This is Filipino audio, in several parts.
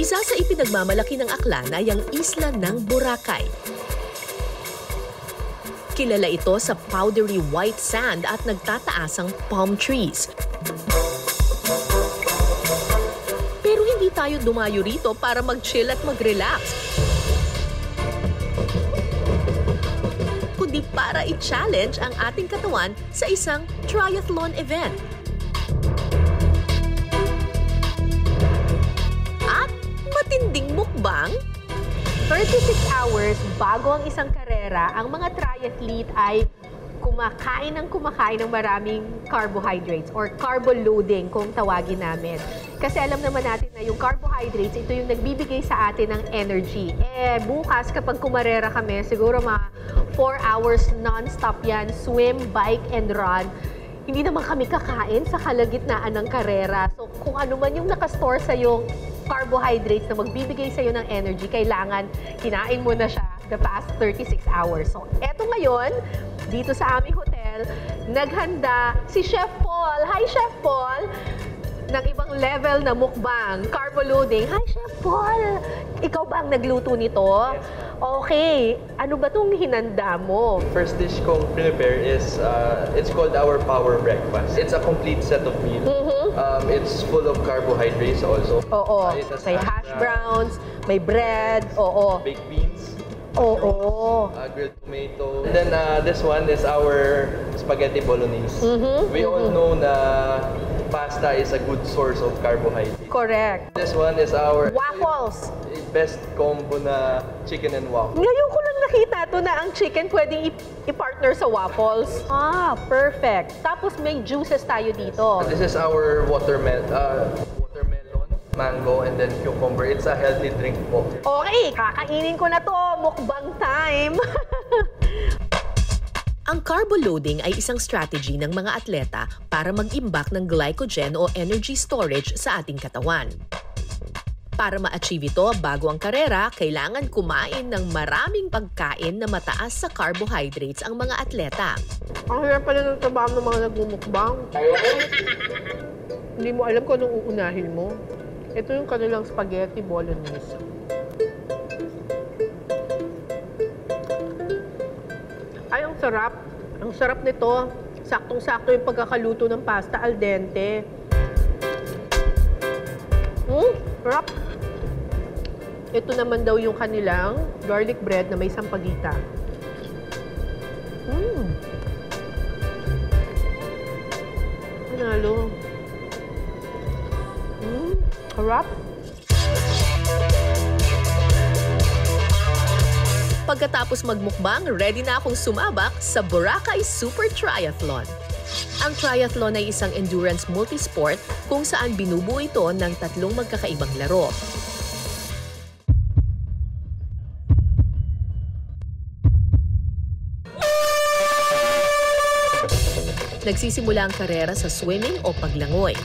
Isa sa ipinagmamalaki ng Aklan ay ang isla ng Boracay. Kilala ito sa powdery white sand at nagtataasang palm trees. Pero hindi tayo dumayo rito para mag-chill at mag-relax, kundi para i-challenge ang ating katawan sa isang triathlon event. At matinding mukbang. 36 hours bago ang isang karera, ang mga triathlete ay kumakain ng maraming carbohydrates or carbo loading kung tawagin namin. Kasi alam naman natin na yung carbohydrates, ito yung nagbibigay sa atin ng energy. Bukas kapag kumarera kami, siguro mga 4 hours non-stop yan, swim, bike, and run. Hindi naman kami kakain sa kalagitnaan ng karera. So kung ano man yung nakastore sa yung carbohydrates na magbibigay sa'yo ng energy, kailangan kinain mo na siya the past 36 hours. So, eto ngayon, dito sa aming hotel, naghanda si Chef Paul. Hi, Chef Paul! Ng ibang level na mukbang, carbo loading. Hi, Chef Paul! Ikaw ba ang nagluto nito? Yes. Okay. Ano ba itong hinanda mo? First dish kong prepare is, it's called our power breakfast. It's a complete set of meal. It's full of carbohydrates also. Oo. It has May hash browns, may bread, oo. baked beans. Oo. Grilled tomato. And then this one is our spaghetti bolognese. We all know na pasta is a good source of carbohydrate. Correct. This one is our Waffles. best combo na chicken and waffle. Ngayon ko lang nakita to na ang chicken pwedeng i-partner sa waffles. Perfect. Tapos may juices tayo dito. This is our watermelon, mango, and then cucumber. It's a healthy drink po. Okay, kakainin ko na to. Mukbang time. Ang carbo loading ay isang strategy ng mga atleta para mag-imbak ng glycogen o energy storage sa ating katawan. Para ma-achieve ito bago ang karera, kailangan kumain ng maraming pagkain na mataas sa carbohydrates ang mga atleta. Ang hirap pala ng trabaho ng mga nagmumukbang. Hindi mo alam kung anong uunahin mo. Ito yung kanilang spaghetti bolognese. Ay, ang sarap. Ang sarap nito. Saktong-sakto yung pagkakaluto ng pasta al dente. Sarap. Ito naman daw yung kanilang garlic bread na may sampagita. Panalo. Sarap. Pagkatapos magmukbang, ready na akong sumabak sa Boracay Super Triathlon. Ang triathlon ay isang endurance multisport kung saan binubuo ito ng 3 magkakaibang laro. Nagsisimula ang karera sa swimming o paglangoy.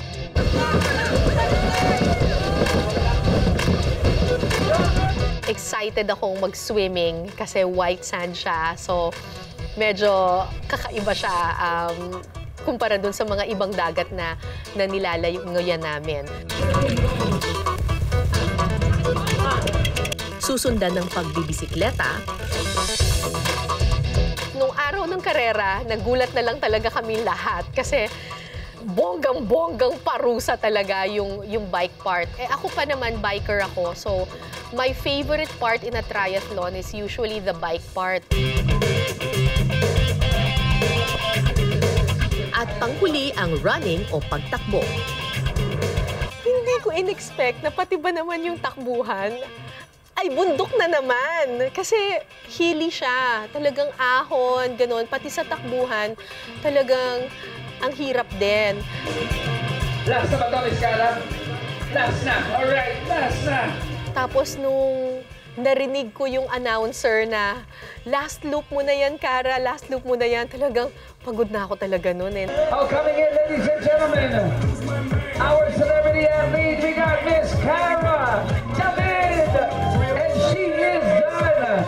Excited akong mag-swimming kasi white sand siya. So, medyo kakaiba siya kumpara dun sa mga ibang dagat na nilalayuan namin. Susundan ng pagbibisikleta. Nung araw ng karera, nagulat na lang talaga kami lahat kasi bonggang-bonggang parusa talaga yung bike part. Ako pa naman, biker ako. So, my favorite part in a triathlon is usually the bike part. At panghuli ang running o pagtakbo. Hindi ko in-expect na pati ba naman yung takbuhan ay bundok na naman. Kasi hilly siya. Talagang ahon, ganun. Pati sa takbuhan, talagang ang hirap din. Last na ba ito, Iskala? Last na. Alright, last na. Tapos nung narinig ko yung announcer na last loop mo na yan, Cara, last loop mo na yan, talagang pagod na ako talaga nun. Oh, coming in, ladies and gentlemen, our celebrity athlete, we got Miss Cara David, and she is done.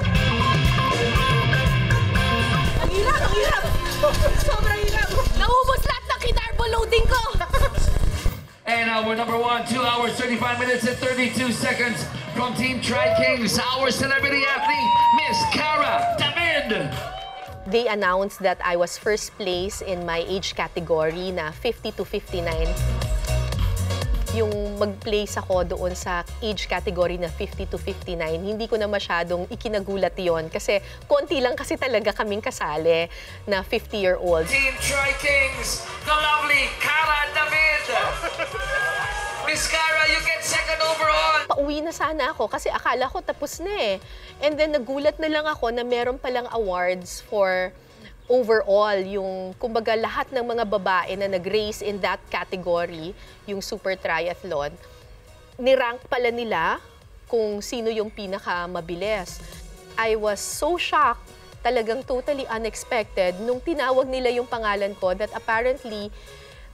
Ang hirap! Ang hirap! Sobrang hirap! Naubos lahat ng kinarbo loading ko! And our number 1, 2 hours, 35 minutes and 32 seconds from Team Tri-Kings, our celebrity athlete, Miss Cara David. They announced that I was first place in my age category na 50 to 59. Yung mag-place ako doon sa age category na 50 to 59, hindi ko na masyadong ikinagulat yon kasi konti lang kasi talaga kaming kasali na 50-year-olds. Team Tri-Kings, the lovely Cara David. Miss Cara, you get second overall. Pauwi na sana ako kasi akala ko tapos na eh. And then nagulat na lang ako na meron palang awards for overall, yung kumbaga lahat ng mga babae na nag-race in that category, yung super triathlon, nirank pala nila kung sino yung pinakamabilis. I was so shocked, talagang totally unexpected, nung tinawag nila yung pangalan ko that apparently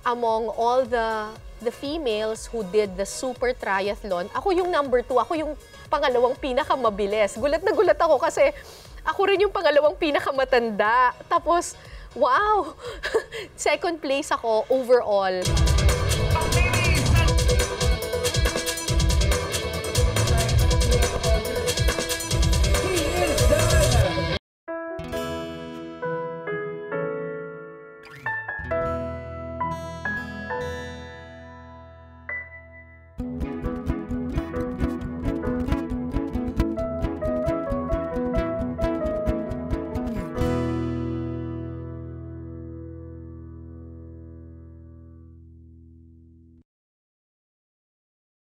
among all the females who did the super triathlon, ako yung number 2, ako yung pangalawang pinakamabilis. Gulat na gulat ako kasi ako rin yung pangalawang pinakamatanda. Tapos, wow! Second place ako overall.